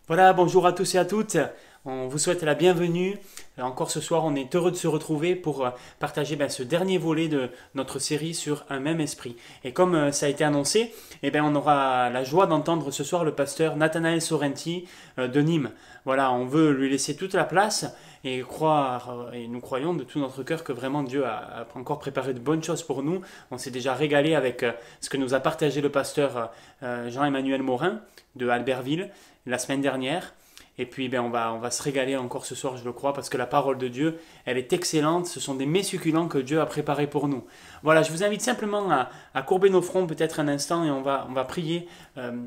Voilà, bonjour à tous et à toutes. On vous souhaite la bienvenue. Encore ce soir, on est heureux de se retrouver pour partager ce dernier volet de notre série sur un même esprit. Et comme ça a été annoncé, on aura la joie d'entendre ce soir le pasteur Nathanaël Sorrenti de Nîmes. Voilà, on veut lui laisser toute la place et nous croyons de tout notre cœur que vraiment Dieu a encore préparé de bonnes choses pour nous. On s'est déjà régalé avec ce que nous a partagé le pasteur Jean-Emmanuel Morin de Albertville la semaine dernière. Et puis on va se régaler encore ce soir, je le crois, parce que la parole de Dieu, elle est excellente. Ce sont des mets succulents que Dieu a préparés pour nous. Voilà, je vous invite simplement à courber nos fronts peut-être un instant et on va prier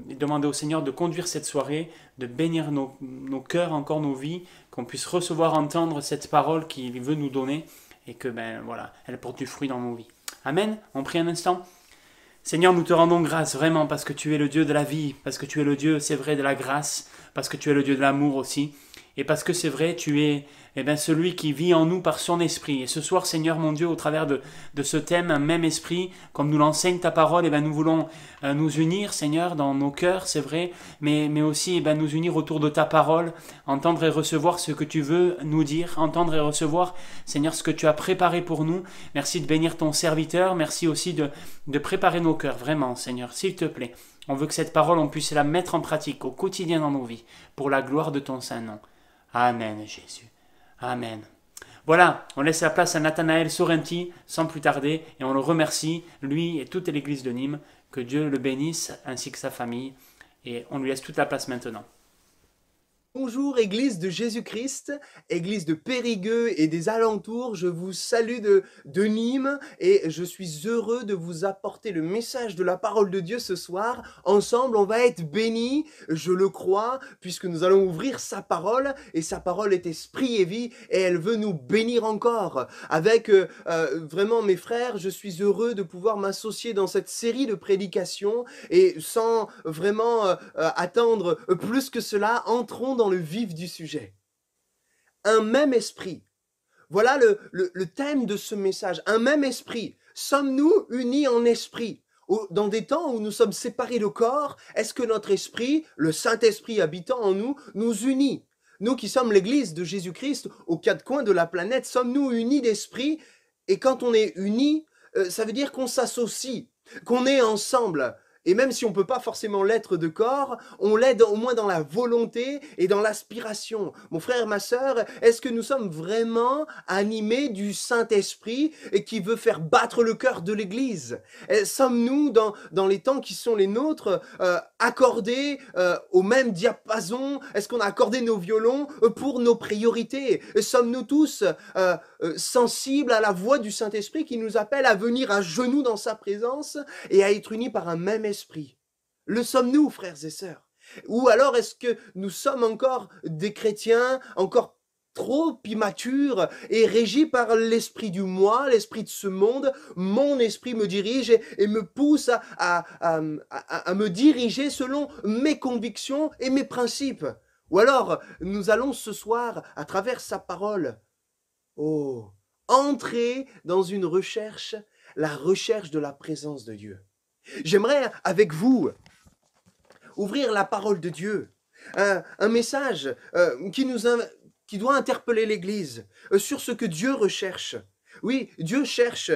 et demander au Seigneur de conduire cette soirée, de bénir nos cœurs, encore nos vies, qu'on puisse recevoir, entendre cette parole qu'il veut nous donner et que elle porte du fruit dans nos vies. Amen. On prie un instant. Seigneur, nous te rendons grâce vraiment parce que tu es le Dieu de la vie, parce que tu es le Dieu, c'est vrai, de la grâce, parce que tu es le Dieu de l'amour aussi, et parce que c'est vrai, tu es celui qui vit en nous par son esprit. Et ce soir, Seigneur mon Dieu, au travers de ce thème, un même esprit, comme nous l'enseigne ta parole, nous voulons nous unir, Seigneur, dans nos cœurs, c'est vrai, mais aussi nous unir autour de ta parole, entendre et recevoir ce que tu veux nous dire, entendre et recevoir, Seigneur, ce que tu as préparé pour nous. Merci de bénir ton serviteur, merci aussi de préparer nos cœurs, vraiment, Seigneur, s'il te plaît. On veut que cette parole, on puisse la mettre en pratique au quotidien dans nos vies, pour la gloire de ton saint nom. Amen, Jésus. Amen. Voilà, on laisse la place à Nathanaël Sorrenti sans plus tarder et on le remercie, lui et toute l'église de Nîmes, que Dieu le bénisse ainsi que sa famille et on lui laisse toute la place maintenant. Bonjour Église de Jésus-Christ, Église de Périgueux et des alentours, je vous salue de Nîmes et je suis heureux de vous apporter le message de la parole de Dieu ce soir. Ensemble, on va être bénis, je le crois, puisque nous allons ouvrir sa parole et sa parole est esprit et vie et elle veut nous bénir encore. Avec vraiment mes frères, je suis heureux de pouvoir m'associer dans cette série de prédications et sans vraiment attendre plus que cela, entrons dans le vif du sujet. Un même esprit. Voilà le thème de ce message. Un même esprit. Sommes-nous unis en esprit? Dans des temps où nous sommes séparés de corps, est-ce que notre esprit, le Saint-Esprit habitant en nous, nous unit? Nous qui sommes l'Église de Jésus-Christ aux quatre coins de la planète, sommes-nous unis d'esprit? Et quand on est unis, ça veut dire qu'on s'associe, qu'on est ensemble. Et même si on ne peut pas forcément l'être de corps, on l'aide au moins dans la volonté et dans l'aspiration. Mon frère, ma sœur, est-ce que nous sommes vraiment animés du Saint-Esprit et qui veut faire battre le cœur de l'Église? Sommes-nous dans les temps qui sont les nôtres accordé au même diapason? Est-ce qu'on a accordé nos violons pour nos priorités? Sommes-nous tous sensibles à la voix du Saint-Esprit qui nous appelle à venir à genoux dans sa présence et à être unis par un même esprit? Le sommes-nous, frères et sœurs? Ou alors est-ce que nous sommes encore des chrétiens, encore trop immatures et régis par l'esprit du moi, l'esprit de ce monde? Mon esprit me dirige et me pousse à me diriger selon mes convictions et mes principes. Ou alors nous allons ce soir, à travers sa parole, entrer dans une recherche, la recherche de la présence de Dieu. J'aimerais avec vous ouvrir la parole de Dieu, un message qui doit interpeller l'Église sur ce que Dieu recherche. Oui, Dieu cherche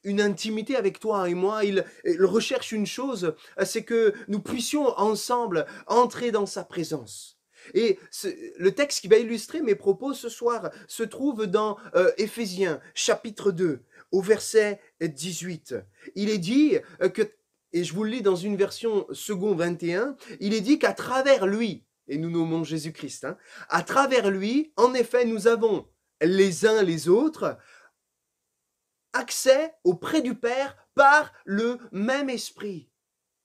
une intimité avec toi et moi. Il recherche une chose, c'est que nous puissions ensemble entrer dans sa présence. Et le texte qui va illustrer mes propos ce soir se trouve dans Éphésiens chapitre 2, au verset 18. Il est dit que, et je vous le lis dans une version second 21, il est dit qu'à travers lui, et nous nommons Jésus-Christ, à travers lui, en effet, nous avons les uns les autres accès auprès du Père par le même esprit.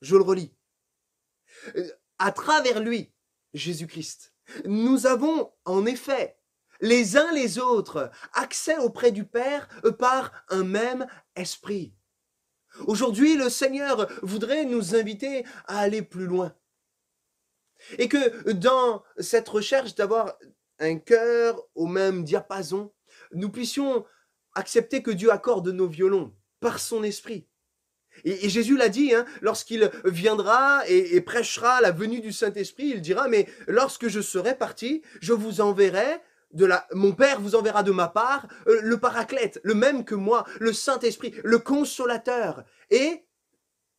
Je le relis. À travers lui, Jésus-Christ, nous avons en effet les uns les autres accès auprès du Père par un même esprit. Aujourd'hui, le Seigneur voudrait nous inviter à aller plus loin. Et que dans cette recherche d'avoir un cœur au même diapason, nous puissions accepter que Dieu accorde nos violons par son esprit. Et Jésus l'a dit, lorsqu'il viendra et prêchera la venue du Saint-Esprit, il dira, mais lorsque je serai parti, je vous enverrai mon Père vous enverra de ma part le Paraclète, le même que moi, le Saint-Esprit, le Consolateur, et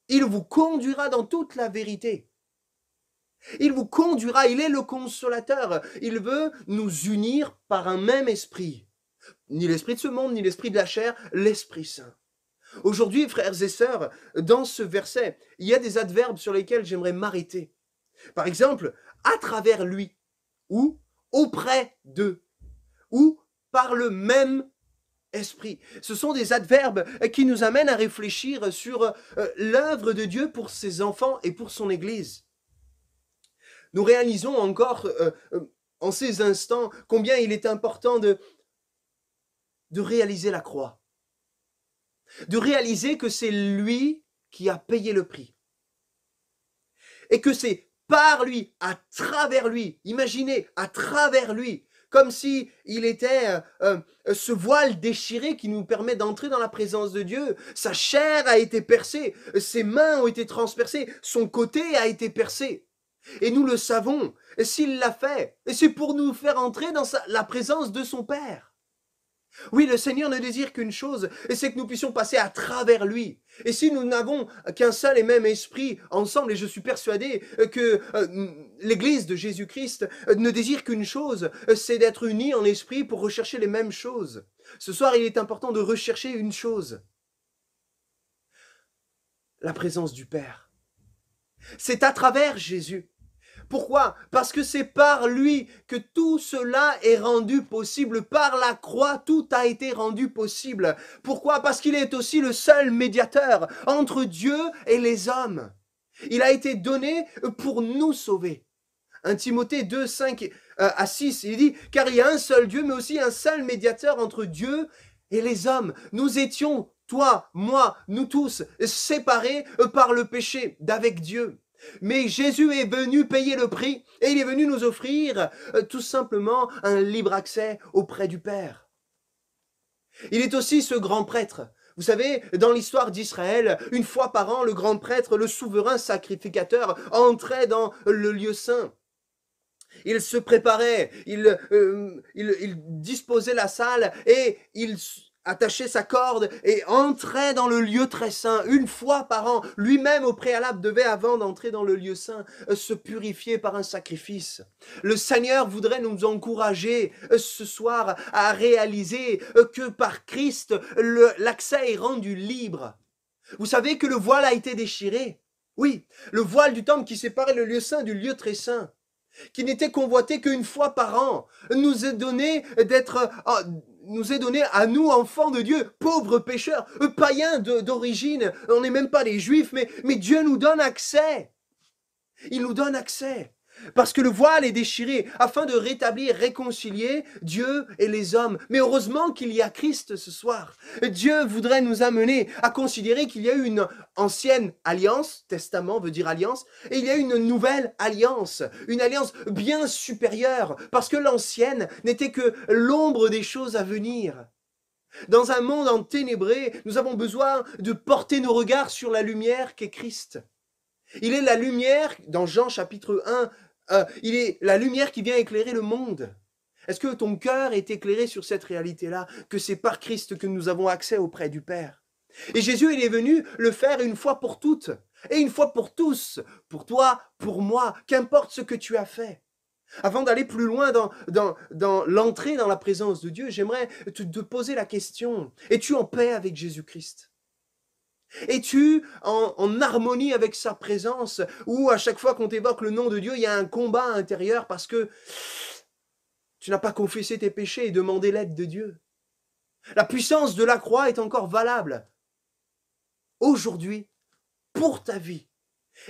il vous conduira dans toute la vérité. Il vous conduira, il est le Consolateur. Il veut nous unir par un même esprit. Ni l'esprit de ce monde, ni l'esprit de la chair, l'Esprit Saint. Aujourd'hui, frères et sœurs, dans ce verset, il y a des adverbes sur lesquels j'aimerais m'arrêter. Par exemple, à travers lui, ou auprès d'eux, ou par le même esprit. Ce sont des adverbes qui nous amènent à réfléchir sur l'œuvre de Dieu pour ses enfants et pour son Église. Nous réalisons encore en ces instants combien il est important de réaliser la croix, de réaliser que c'est lui qui a payé le prix et que c'est par lui, à travers lui, imaginez, à travers lui, comme si il était ce voile déchiré qui nous permet d'entrer dans la présence de Dieu. Sa chair a été percée, ses mains ont été transpercées, son côté a été percé. Et nous le savons, s'il l'a fait, c'est pour nous faire entrer dans la présence de son Père. Oui, le Seigneur ne désire qu'une chose, et c'est que nous puissions passer à travers lui. Et si nous n'avons qu'un seul et même esprit ensemble, et je suis persuadé que l'Église de Jésus-Christ ne désire qu'une chose, c'est d'être unis en esprit pour rechercher les mêmes choses. Ce soir, il est important de rechercher une chose, la présence du Père. C'est à travers Jésus. Pourquoi? Parce que c'est par lui que tout cela est rendu possible. Par la croix, tout a été rendu possible. Pourquoi? Parce qu'il est aussi le seul médiateur entre Dieu et les hommes. Il a été donné pour nous sauver. 1 Timothée 2, 5 à 6, il dit, car il y a un seul Dieu, mais aussi un seul médiateur entre Dieu et les hommes. Nous étions, toi, moi, nous tous, séparés par le péché d'avec Dieu. Mais Jésus est venu payer le prix et il est venu nous offrir tout simplement un libre accès auprès du Père. Il est aussi ce grand prêtre. Vous savez, dans l'histoire d'Israël, une fois par an, le grand prêtre, le souverain sacrificateur, entrait dans le lieu saint. Il se préparait, il disposait la salle et il attachait sa corde et entrait dans le lieu très saint une fois par an. Lui-même au préalable devait, avant d'entrer dans le lieu saint, se purifier par un sacrifice. Le Seigneur voudrait nous encourager ce soir à réaliser que par Christ, l'accès est rendu libre. Vous savez que le voile a été déchiré. Oui, le voile du temple qui séparait le lieu saint du lieu très saint, qui n'était convoité qu'une fois par an, nous est donné nous est donné à nous, enfants de Dieu, pauvres pécheurs, païens d'origine, on n'est même pas des juifs, mais Dieu nous donne accès. Il nous donne accès. Parce que le voile est déchiré afin de rétablir, réconcilier Dieu et les hommes. Mais heureusement qu'il y a Christ ce soir. Dieu voudrait nous amener à considérer qu'il y a eu une ancienne alliance, testament veut dire alliance, et il y a une nouvelle alliance, une alliance bien supérieure, parce que l'ancienne n'était que l'ombre des choses à venir. Dans un monde enténébré, nous avons besoin de porter nos regards sur la lumière qu'est Christ. Il est la lumière, dans Jean chapitre 1, il est la lumière qui vient éclairer le monde. Est-ce que ton cœur est éclairé sur cette réalité-là, que c'est par Christ que nous avons accès auprès du Père? Et Jésus, il est venu le faire une fois pour toutes, et une fois pour tous, pour toi, pour moi, qu'importe ce que tu as fait. Avant d'aller plus loin dans l'entrée dans la présence de Dieu, j'aimerais te poser la question, es-tu en paix avec Jésus-Christ? Es-tu en harmonie avec sa présence? Ou à chaque fois qu'on t'évoque le nom de Dieu, il y a un combat intérieur parce que tu n'as pas confessé tes péchés et demandé l'aide de Dieu. La puissance de la croix est encore valable aujourd'hui pour ta vie.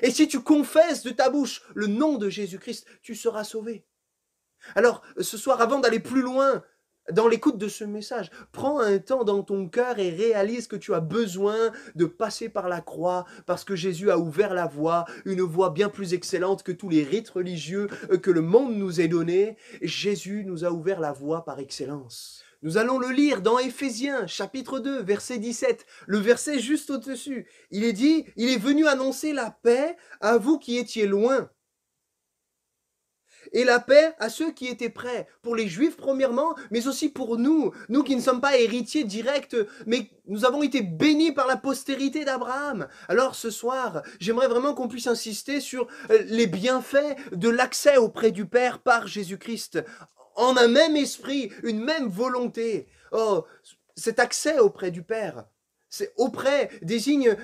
Et si tu confesses de ta bouche le nom de Jésus-Christ, tu seras sauvé. Alors, ce soir, avant d'aller plus loin dans l'écoute de ce message, prends un temps dans ton cœur et réalise que tu as besoin de passer par la croix parce que Jésus a ouvert la voie, une voie bien plus excellente que tous les rites religieux que le monde nous ait donnés. Jésus nous a ouvert la voie par excellence. Nous allons le lire dans Éphésiens, chapitre 2, verset 17, le verset juste au-dessus. Il est dit, il est venu annoncer la paix à vous qui étiez loin, et la paix à ceux qui étaient près, pour les Juifs premièrement, mais aussi pour nous, nous qui ne sommes pas héritiers directs, mais nous avons été bénis par la postérité d'Abraham. Alors ce soir, j'aimerais vraiment qu'on puisse insister sur les bienfaits de l'accès auprès du Père par Jésus-Christ, en un même esprit, une même volonté. Oh, cet accès auprès du Père, c'est auprès désigne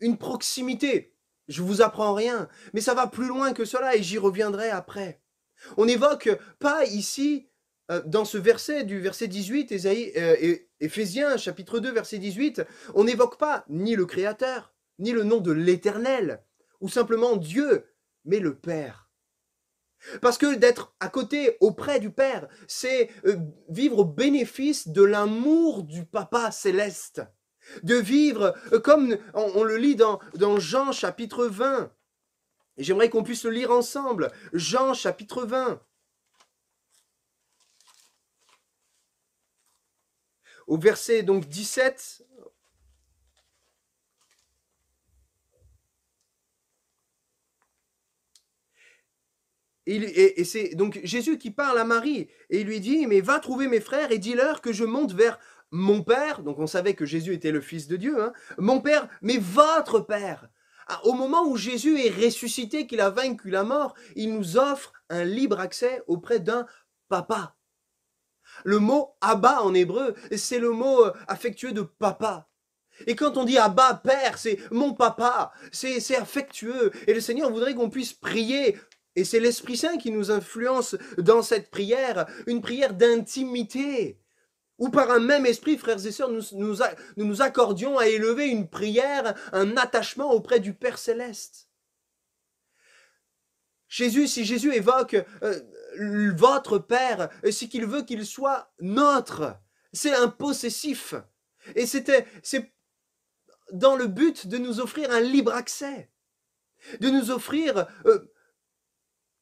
une proximité. Je vous apprends rien, mais ça va plus loin que cela et j'y reviendrai après. On n'évoque pas ici, dans ce verset, du verset 18, Éphésiens chapitre 2, verset 18, on n'évoque pas ni le Créateur, ni le nom de l'Éternel, ou simplement Dieu, mais le Père. Parce que d'être à côté, auprès du Père, c'est vivre au bénéfice de l'amour du Papa céleste. De vivre comme on le lit dans Jean chapitre 20. Et j'aimerais qu'on puisse le lire ensemble. Jean chapitre 20. Au verset donc 17. Et c'est donc Jésus qui parle à Marie. Et il lui dit, mais va trouver mes frères et dis-leur que je monte vers mon Père. Donc on savait que Jésus était le Fils de Dieu. Hein, mon Père, mais votre Père. Au moment où Jésus est ressuscité, qu'il a vaincu la mort, il nous offre un libre accès auprès d'un papa. Le mot Abba en hébreu, c'est le mot affectueux de papa. Et quand on dit Abba, Père, c'est mon papa, c'est affectueux. Et le Seigneur voudrait qu'on puisse prier. Et c'est l'Esprit Saint qui nous influence dans cette prière, une prière d'intimité. Ou par un même esprit, frères et sœurs, nous nous accordions à élever une prière, un attachement auprès du Père Céleste. Jésus, si Jésus évoque votre Père, c'est qu'il veut qu'il soit notre. C'est un possessif. Et c'est dans le but de nous offrir un libre accès. De nous offrir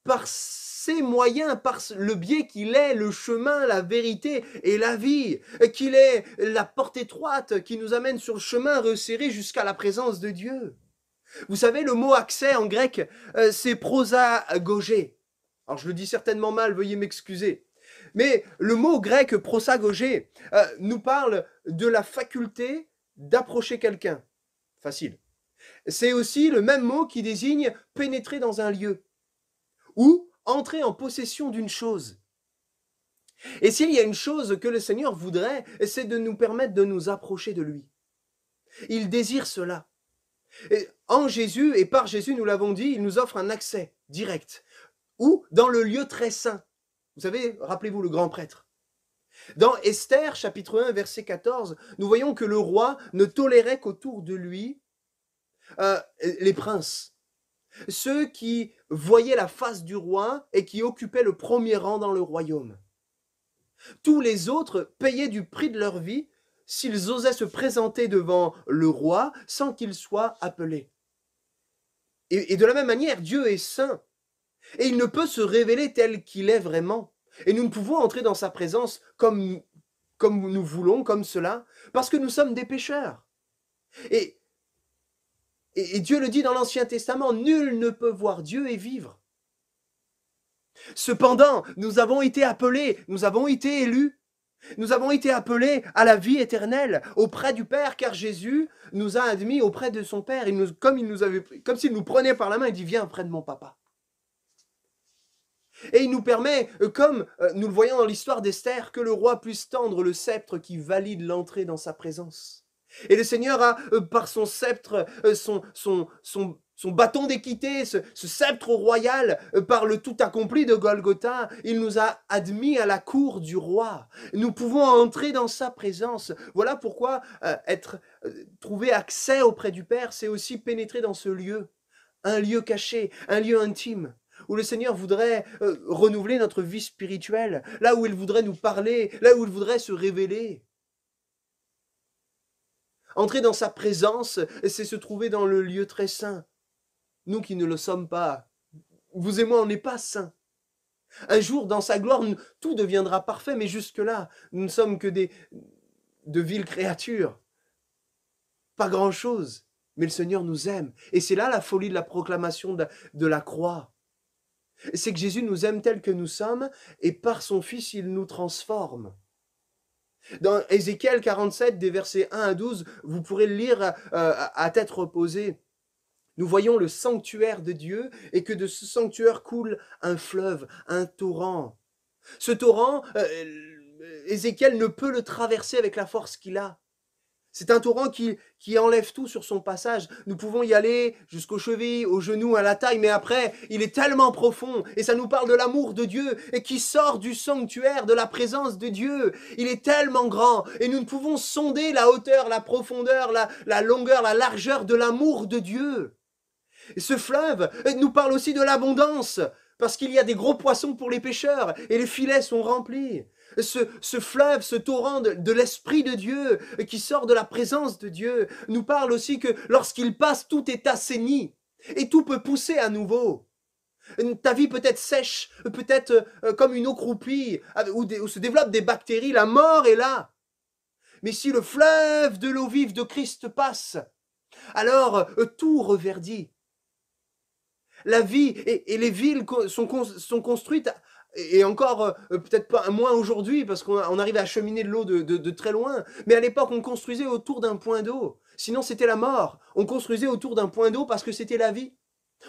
par ses moyens, par le biais qu'il est le chemin, la vérité et la vie, qu'il est la porte étroite qui nous amène sur le chemin resserré jusqu'à la présence de Dieu. Vous savez, le mot accès en grec, c'est prosagogé. Alors je le dis certainement mal, veuillez m'excuser. Mais le mot grec prosagogé nous parle de la faculté d'approcher quelqu'un. Facile. C'est aussi le même mot qui désigne pénétrer dans un lieu ou entrer en possession d'une chose. Et s'il y a une chose que le Seigneur voudrait, c'est de nous permettre de nous approcher de lui. Il désire cela. Et en Jésus et par Jésus, nous l'avons dit, il nous offre un accès direct. Ou dans le lieu très saint. Vous savez, rappelez-vous le grand prêtre. Dans Esther, chapitre 1, verset 14, nous voyons que le roi ne tolérait qu'autour de lui les princes. Ceux qui voyaient la face du roi et qui occupaient le premier rang dans le royaume. Tous les autres payaient du prix de leur vie s'ils osaient se présenter devant le roi sans qu'il soit appelé. Et de la même manière, Dieu est saint. Et il ne peut se révéler tel qu'il est vraiment. Et nous ne pouvons entrer dans sa présence comme nous voulons, comme cela, parce que nous sommes des pécheurs. Et Dieu le dit dans l'Ancien Testament, nul ne peut voir Dieu et vivre. Cependant, nous avons été appelés, nous avons été élus, nous avons été appelés à la vie éternelle auprès du Père, car Jésus nous a admis auprès de son Père. Comme s'il nous prenait par la main et dit, viens près de mon papa. Et il nous permet, comme nous le voyons dans l'histoire d'Esther, que le roi puisse tendre le sceptre qui valide l'entrée dans sa présence. Et le Seigneur a, par son sceptre, son bâton d'équité, ce sceptre royal, par le tout accompli de Golgotha, il nous a admis à la cour du roi. Nous pouvons entrer dans sa présence. Voilà pourquoi trouver accès auprès du Père, c'est aussi pénétrer dans ce lieu, un lieu caché, un lieu intime, où le Seigneur voudrait renouveler notre vie spirituelle, là où il voudrait nous parler, là où il voudrait se révéler. Entrer dans sa présence, c'est se trouver dans le lieu très saint. Nous qui ne le sommes pas, vous et moi, on n'est pas saints. Un jour, dans sa gloire, tout deviendra parfait, mais jusque-là, nous ne sommes que de viles créatures. Pas grand-chose, mais le Seigneur nous aime. Et c'est là la folie de la proclamation de la croix. C'est que Jésus nous aime tels que nous sommes, et par son Fils, il nous transforme. Dans Ézéchiel 47, des versets 1 à 12, vous pourrez le lire à tête reposée. Nous voyons le sanctuaire de Dieu et que de ce sanctuaire coule un fleuve, un torrent. Ce torrent, Ézéchiel ne peut le traverser avec la force qu'il a. C'est un torrent qui enlève tout sur son passage. Nous pouvons y aller jusqu'aux chevilles, aux genoux, à la taille, mais après, il est tellement profond, et ça nous parle de l'amour de Dieu, et qui sort du sanctuaire, de la présence de Dieu. Il est tellement grand, et nous ne pouvons sonder la hauteur, la profondeur, la longueur, la largeur de l'amour de Dieu. Et ce fleuve nous parle aussi de l'abondance, parce qu'il y a des gros poissons pour les pêcheurs, et les filets sont remplis. Ce fleuve, ce torrent de l'Esprit de Dieu qui sort de la présence de Dieu nous parle aussi que lorsqu'il passe, tout est assaini et tout peut pousser à nouveau. Ta vie peut être sèche, peut-être comme une eau croupie où se développent des bactéries, la mort est là. Mais si le fleuve de l'eau vive de Christ passe, alors tout reverdit. La vie et les villes sont construites. Et encore, peut-être pas moins aujourd'hui, parce qu'on arrive à acheminer de l'eau de très loin. Mais à l'époque, on construisait autour d'un point d'eau. Sinon, c'était la mort. On construisait autour d'un point d'eau parce que c'était la vie.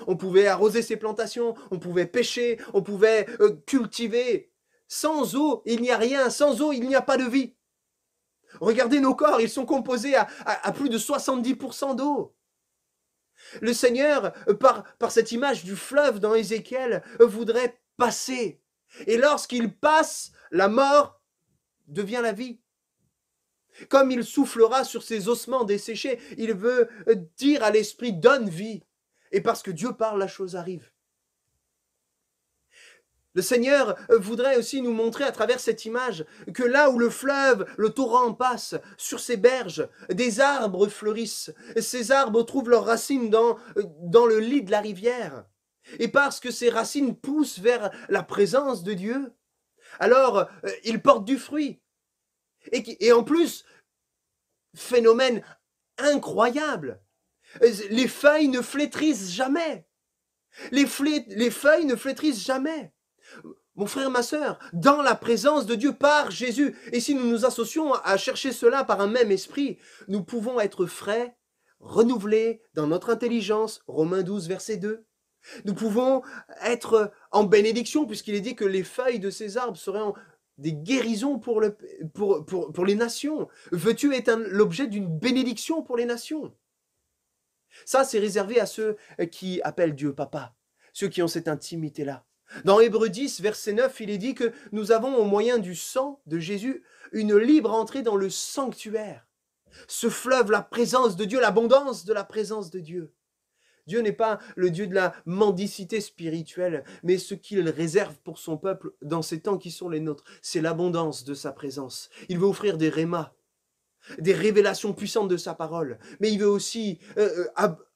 On pouvait arroser ses plantations, on pouvait pêcher, on pouvait cultiver. Sans eau, il n'y a rien. Sans eau, il n'y a pas de vie. Regardez nos corps, ils sont composés à plus de 70% d'eau. Le Seigneur, par cette image du fleuve dans Ézéchiel, voudrait passer. Et lorsqu'il passe, la mort devient la vie. Comme il soufflera sur ses ossements desséchés, il veut dire à l'esprit, donne vie. Et parce que Dieu parle, la chose arrive. Le Seigneur voudrait aussi nous montrer à travers cette image que là où le fleuve, le torrent passe, sur ces berges, des arbres fleurissent. Ces arbres trouvent leurs racines dans le lit de la rivière. Et parce que ces racines poussent vers la présence de Dieu, alors ils portent du fruit. Et en plus, phénomène incroyable, les feuilles ne flétrissent jamais. Les feuilles ne flétrissent jamais. Mon frère, ma sœur, dans la présence de Dieu par Jésus, et si nous nous associons à chercher cela par un même esprit, nous pouvons être frais, renouvelés dans notre intelligence, Romains 12, verset 2. Nous pouvons être en bénédiction, puisqu'il est dit que les feuilles de ces arbres seraient des guérisons pour les nations. Veux-tu être l'objet d'une bénédiction pour les nations? Ça, c'est réservé à ceux qui appellent Dieu Papa, ceux qui ont cette intimité-là. Dans Hébreux 10, verset 9, il est dit que nous avons au moyen du sang de Jésus une libre entrée dans le sanctuaire. Ce fleuve, la présence de Dieu, l'abondance de la présence de Dieu. Dieu n'est pas le Dieu de la mendicité spirituelle, mais ce qu'il réserve pour son peuple dans ces temps qui sont les nôtres, c'est l'abondance de sa présence. Il veut offrir des rémas, des révélations puissantes de sa parole, mais il veut aussi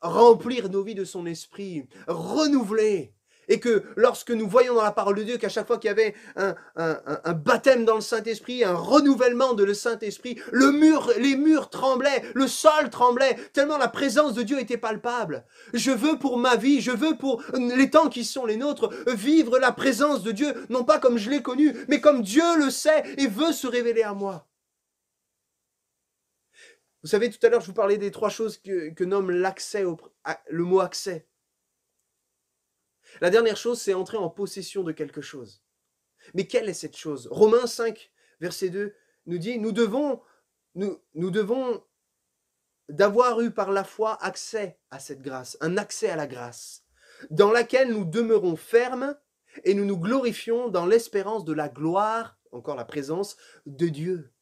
remplir nos vies de son esprit, renouveler. Et que lorsque nous voyons dans la parole de Dieu qu'à chaque fois qu'il y avait un baptême dans le Saint-Esprit, un renouvellement de le Saint-Esprit, les murs tremblaient, le sol tremblait, tellement la présence de Dieu était palpable. Je veux pour ma vie, je veux pour les temps qui sont les nôtres, vivre la présence de Dieu, non pas comme je l'ai connu, mais comme Dieu le sait et veut se révéler à moi. Vous savez, tout à l'heure, je vous parlais des 3 choses que nomme l'accès, le mot accès. La dernière chose, c'est entrer en possession de quelque chose. Mais quelle est cette chose? Romains 5, verset 2, nous dit, nous devons d'avoir eu par la foi accès à cette grâce, un accès à la grâce, dans laquelle nous demeurons fermes et nous nous glorifions dans l'espérance de la gloire, encore la présence de Dieu.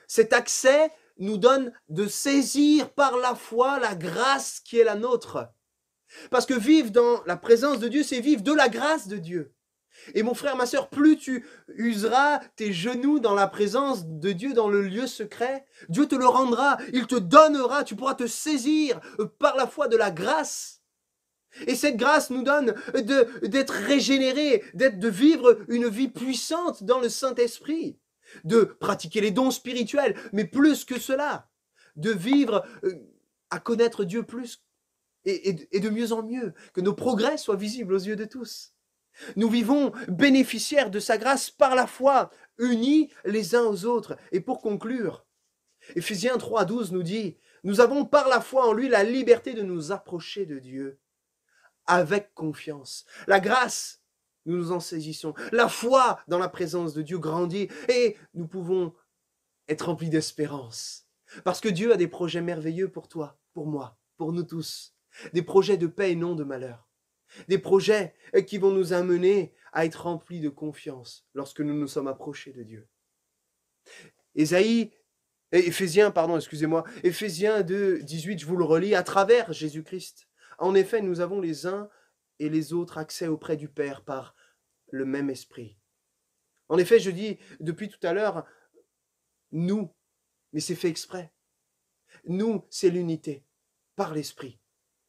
Cet accès nous donne de saisir par la foi la grâce qui est la nôtre. Parce que vivre dans la présence de Dieu, c'est vivre de la grâce de Dieu. Et mon frère, ma sœur, plus tu useras tes genoux dans la présence de Dieu, dans le lieu secret, Dieu te le rendra, il te donnera, tu pourras te saisir par la foi de la grâce. Et cette grâce nous donne d'être régénérés, de vivre une vie puissante dans le Saint-Esprit, de pratiquer les dons spirituels, mais plus que cela, de vivre à connaître Dieu plus et de mieux en mieux, que nos progrès soient visibles aux yeux de tous. Nous vivons bénéficiaires de sa grâce par la foi, unis les uns aux autres. Et pour conclure, Éphésiens 3,12 nous dit, nous avons par la foi en lui la liberté de nous approcher de Dieu avec confiance. La grâce, nous nous en saisissons. La foi dans la présence de Dieu grandit et nous pouvons être remplis d'espérance. Parce que Dieu a des projets merveilleux pour toi, pour moi, pour nous tous. Des projets de paix et non de malheur. Des projets qui vont nous amener à être remplis de confiance lorsque nous nous sommes approchés de Dieu. Éphésiens 2, 18, je vous le relis, à travers Jésus-Christ. En effet, nous avons les uns et les autres accès auprès du Père par le même esprit. En effet, je dis depuis tout à l'heure, nous, mais c'est fait exprès. Nous, c'est l'unité par l'esprit.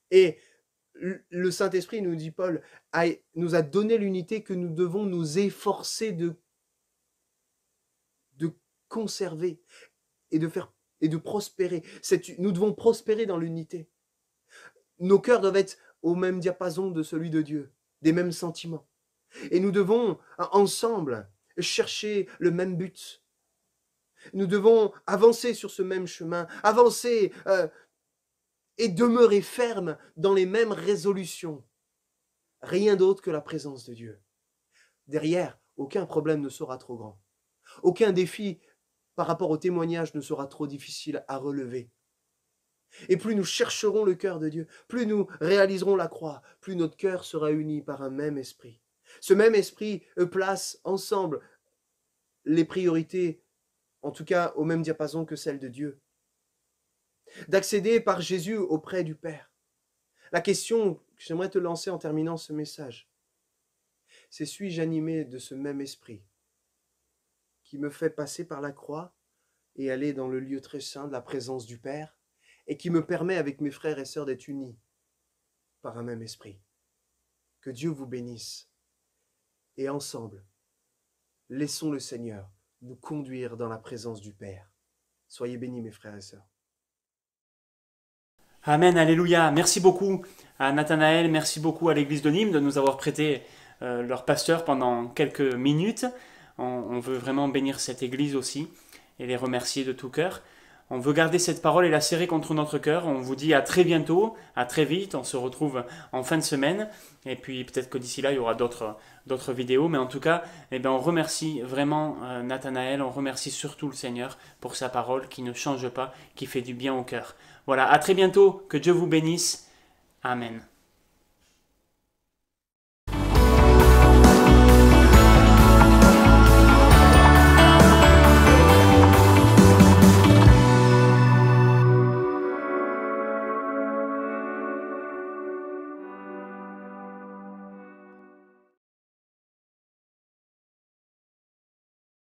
Et le Saint-Esprit, nous dit Paul, nous a donné l'unité que nous devons nous efforcer de conserver et de prospérer. Nous devons prospérer dans l'unité. Nos cœurs doivent être au même diapason de celui de Dieu, des mêmes sentiments. Et nous devons ensemble chercher le même but. Nous devons avancer sur ce même chemin, avancer et demeurer ferme dans les mêmes résolutions. Rien d'autre que la présence de Dieu. Derrière, aucun problème ne sera trop grand. Aucun défi par rapport au témoignage ne sera trop difficile à relever. Et plus nous chercherons le cœur de Dieu, plus nous réaliserons la croix, plus notre cœur sera uni par un même esprit. Ce même esprit place ensemble les priorités, en tout cas au même diapason que celles de Dieu. D'accéder par Jésus auprès du Père. La question que j'aimerais te lancer en terminant ce message, c'est suis-je animé de ce même esprit qui me fait passer par la croix et aller dans le lieu très saint de la présence du Père et qui me permet avec mes frères et sœurs d'être unis par un même esprit. Que Dieu vous bénisse et ensemble, laissons le Seigneur nous conduire dans la présence du Père. Soyez bénis mes frères et sœurs. Amen, alléluia. Merci beaucoup à Nathanaël, merci beaucoup à l'église de Nîmes de nous avoir prêté leur pasteur pendant quelques minutes. On veut vraiment bénir cette église aussi et les remercier de tout cœur. On veut garder cette parole et la serrer contre notre cœur. On vous dit à très bientôt, à très vite. On se retrouve en fin de semaine. Et puis peut-être que d'ici là, il y aura d'autres vidéos. Mais en tout cas, on remercie vraiment Nathanaël. On remercie surtout le Seigneur pour sa parole qui ne change pas, qui fait du bien au cœur. Voilà, à très bientôt, que Dieu vous bénisse. Amen.